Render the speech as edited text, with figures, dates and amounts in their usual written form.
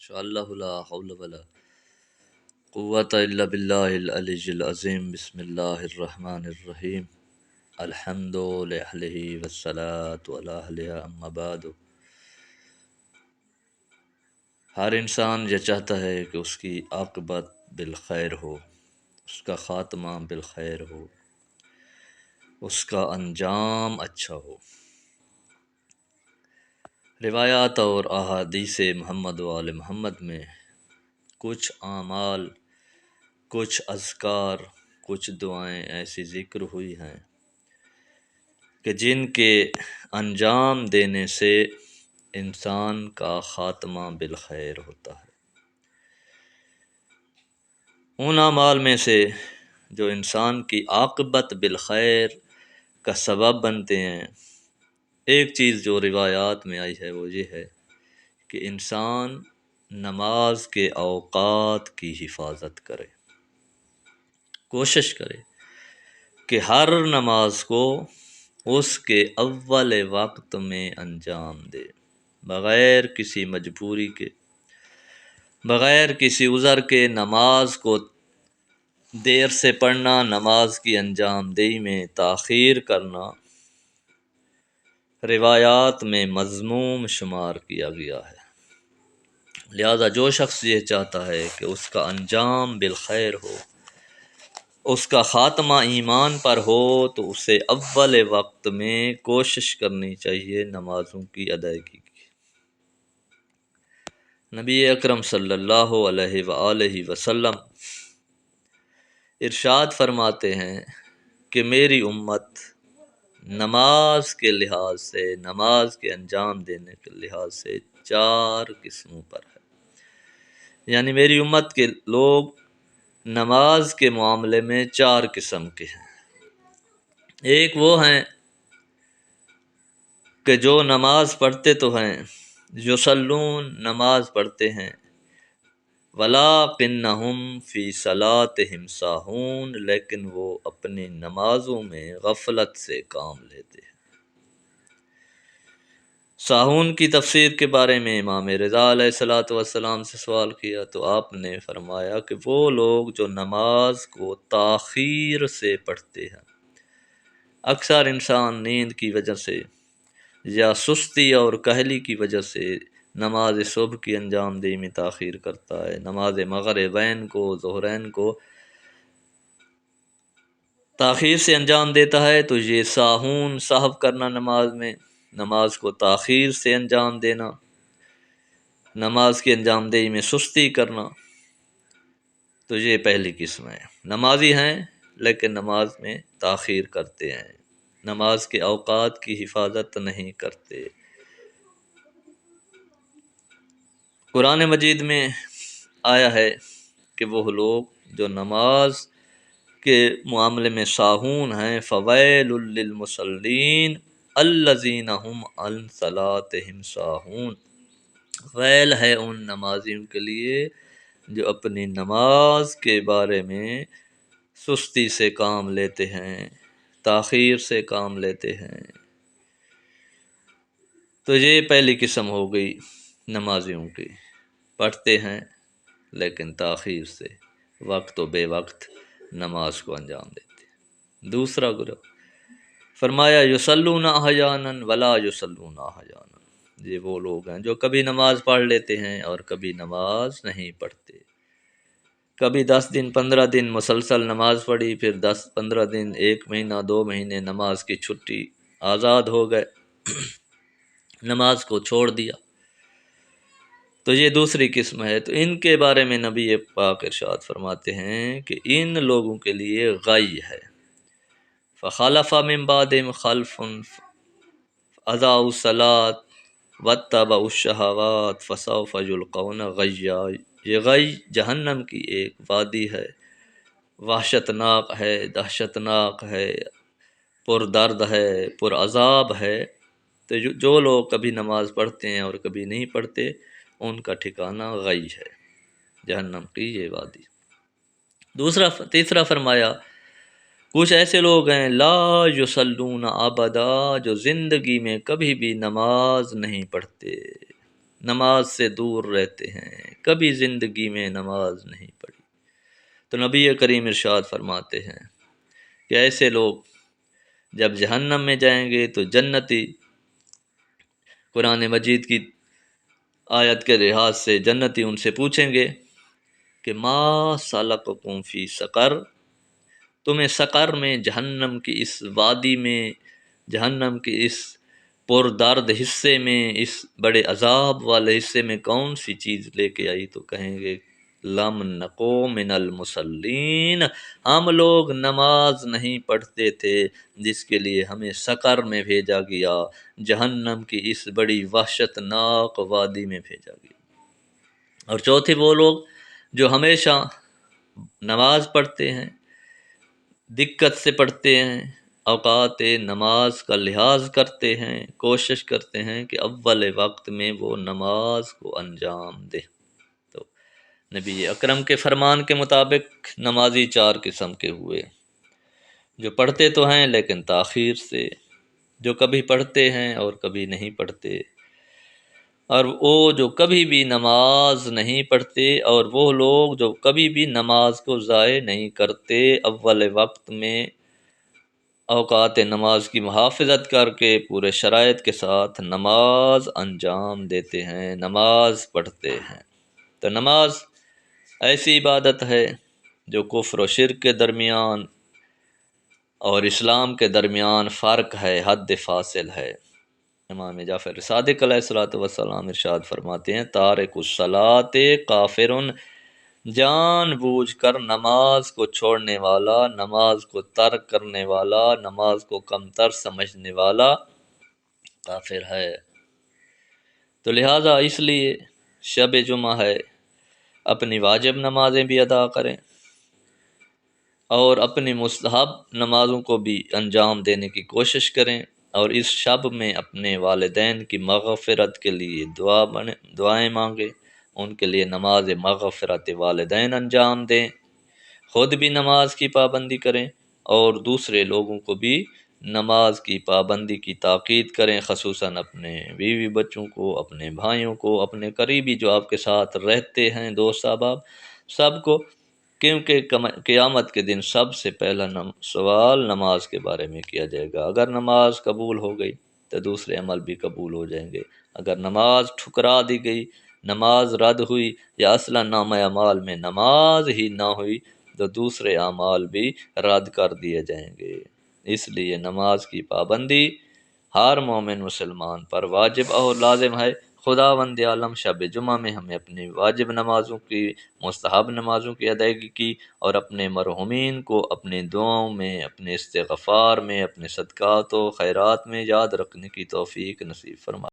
انشاءاللہ لا حول ولا قوت الا باللہ العلی العظیم بسم اللہ الرحمن الرحیم الحمد للہ والصلاة علی اہلہ اما بعد۔ ہر انسان یہ چاہتا ہے کہ اس کی عاقبت بالخیر ہو، اس کا خاتمہ بالخیر ہو، اس کا انجام اچھا ہو۔ روایات اور احادیث محمد و آل محمد میں کچھ اعمال، کچھ اذکار، کچھ دعائیں ایسی ذکر ہوئی ہیں کہ جن کے انجام دینے سے انسان کا خاتمہ بالخیر ہوتا ہے۔ ان اعمال میں سے جو انسان کی عاقبت بالخیر کا سبب بنتے ہیں، ایک چیز جو روایات میں آئی ہے وہ یہ ہے کہ انسان نماز کے اوقات کی حفاظت کرے، کوشش کرے کہ ہر نماز کو اس کے اول وقت میں انجام دے، بغیر کسی مجبوری کے، بغیر کسی عذر کے۔ نماز کو دیر سے پڑھنا، نماز کی انجام دہی میں تاخیر کرنا روایات میں مذموم شمار کیا گیا ہے۔ لہذا جو شخص یہ چاہتا ہے کہ اس کا انجام بالخیر ہو، اس کا خاتمہ ایمان پر ہو، تو اسے اول وقت میں کوشش کرنی چاہیے نمازوں کی ادائیگی کی۔ نبی اکرم صلی اللہ علیہ وآلہ وسلم ارشاد فرماتے ہیں کہ میری امت نماز کے لحاظ سے، نماز کے انجام دینے کے لحاظ سے 4 قسموں پر ہے۔ یعنی میری امت کے لوگ نماز کے معاملے میں 4 قسم کے ہیں۔ ایک وہ ہیں کہ جو نماز پڑھتے تو ہیں، یصلون، نماز پڑھتے ہیں، وَلَٰكِنَّهُمْ فِي صَلَاتِهِمْ سَاهُونَ، لیکن وہ اپنی نمازوں میں غفلت سے کام لیتے ہیں۔ ساہون کی تفسیر کے بارے میں امام رضا علیہ السلام سے سوال کیا تو آپ نے فرمایا کہ وہ لوگ جو نماز کو تاخیر سے پڑھتے ہیں، اکثر انسان نیند کی وجہ سے یا سستی اور کہلی کی وجہ سے نماز صبح کی انجام دہی میں تاخیر کرتا ہے، نماز مغربین کو، ظہرین کو تاخیر سے انجام دیتا ہے، تو یہ ساہون، سہو کرنا نماز میں، نماز کو تاخیر سے انجام دینا، نماز کی انجام دہی میں سستی کرنا، تو یہ پہلی قسم ہے۔ نمازی ہیں لیکن نماز میں تاخیر کرتے ہیں، نماز کے اوقات کی حفاظت نہیں کرتے۔ قرآن مجید میں آیا ہے کہ وہ لوگ جو نماز کے معاملے میں ساہون ہیں، فویل للمصلین الذین هم عن صلاتهم ساہون، ویل ہے ان نمازیوں کے لیے جو اپنی نماز کے بارے میں سستی سے کام لیتے ہیں، تاخیر سے کام لیتے ہیں۔ تو یہ پہلی قسم ہو گئی نمازیوں کی، پڑھتے ہیں لیکن تاخیر سے، وقت و بے وقت نماز کو انجام دیتے ہیں۔ دوسرا گروہ فرمایا یصلون احیانا ولا یصلون احیانا، یہ وہ لوگ ہیں جو کبھی نماز پڑھ لیتے ہیں اور کبھی نماز نہیں پڑھتے، کبھی 10 دن 15 دن مسلسل نماز پڑھی، پھر 10-15 دن، 1 مہینہ 2 مہینے نماز کی چھٹی، آزاد ہو گئے، نماز کو چھوڑ دیا، تو یہ دوسری قسم ہے۔ تو ان کے بارے میں نبی پاک ارشاد فرماتے ہیں کہ ان لوگوں کے لیے غی ہے، فخلف من بعدہم خلف اضاعوا الصلاۃ واتبعوا الشہوات فسوف یلقون غیا۔ یہ غی جہنم کی ایک وادی ہے، وحشت ناک ہے، دہشت ناک ہے، پر درد ہے، پر عذاب ہے۔ تو جو لوگ کبھی نماز پڑھتے ہیں اور کبھی نہیں پڑھتے، ان کا ٹھکانہ غی ہے، جہنم کی یہ وادی۔ تیسرا فرمایا کچھ ایسے لوگ ہیں لا یصلون ابدا، جو زندگی میں کبھی بھی نماز نہیں پڑھتے، نماز سے دور رہتے ہیں، کبھی زندگی میں نماز نہیں پڑھی۔ تو نبی کریم ارشاد فرماتے ہیں کہ ایسے لوگ جب جہنم میں جائیں گے تو جنتی قرآن مجید کی آیت کے لحاظ سے جنتی ان سے پوچھیں گے کہ ما سلککم فی سقر، تمہیں سقر میں، جہنم کی اس وادی میں، جہنم کی اس پردرد حصے میں، اس بڑے عذاب والے حصے میں کون سی چیز لے کے آئی؟ تو کہیں گے لم نکو من المصلین، ہم لوگ نماز نہیں پڑھتے تھے جس کے لیے ہمیں سقر میں بھیجا گیا، جہنم کی اس بڑی وحشت ناک وادی میں بھیجا گیا۔ اور چوتھے وہ لوگ جو ہمیشہ نماز پڑھتے ہیں، دقت سے پڑھتے ہیں، اوقات نماز کا لحاظ کرتے ہیں، کوشش کرتے ہیں کہ اول وقت میں وہ نماز کو انجام دے۔ تو نبی اکرم کے فرمان کے مطابق نمازی چار قسم کے ہوئے، جو پڑھتے تو ہیں لیکن تاخیر سے، جو کبھی پڑھتے ہیں اور کبھی نہیں پڑھتے، اور وہ جو کبھی بھی نماز نہیں پڑھتے، اور وہ لوگ جو کبھی بھی نماز کو ضائع نہیں کرتے، اول وقت میں اوقات نماز کی محافظت کر کے پورے شرائط کے ساتھ نماز انجام دیتے ہیں، نماز پڑھتے ہیں۔ تو نماز ایسی عبادت ہے جو کفر و شرک کے درمیان اور اسلام کے درمیان فرق ہے، حد فاصل ہے۔ امام جعفر صادق علیہ الصلوۃ والسلام ارشاد فرماتے ہیں تارک الصلاۃ کافر، جان بوجھ کر نماز کو چھوڑنے والا، نماز کو ترک کرنے والا، نماز کو کمتر سمجھنے والا کافر ہے۔ تو لہٰذا اس لیے شب جمعہ ہے، اپنی واجب نمازیں بھی ادا کریں اور اپنی مستحب نمازوں کو بھی انجام دینے کی کوشش کریں، اور اس شب میں اپنے والدین کی مغفرت کے لیے دعائیں مانگیں، ان کے لیے نماز مغفرت والدین انجام دیں، خود بھی نماز کی پابندی کریں اور دوسرے لوگوں کو بھی نماز کی پابندی کی تاکید کریں، خصوصاً اپنے بیوی بچوں کو، اپنے بھائیوں کو، اپنے قریبی جو آپ کے ساتھ رہتے ہیں، دوست احباب، سب کو، کیونکہ قیامت کے دن سب سے پہلا سوال نماز کے بارے میں کیا جائے گا۔ اگر نماز قبول ہو گئی تو دوسرے عمل بھی قبول ہو جائیں گے، اگر نماز ٹھکرا دی گئی، نماز رد ہوئی، یا اصلاً نامہ اعمال میں نماز ہی نہ ہوئی تو دوسرے اعمال بھی رد کر دیے جائیں گے۔ اس لیے نماز کی پابندی ہر مومن مسلمان پر واجب اور لازم ہے۔ خداوند عالم شب جمعہ میں ہمیں اپنی واجب نمازوں کی، مستحب نمازوں کی ادائیگی کی، اور اپنے مرحومین کو اپنے دعاؤں میں، اپنے استغفار میں، اپنے صدقات و خیرات میں یاد رکھنے کی توفیق نصیب فرمائے۔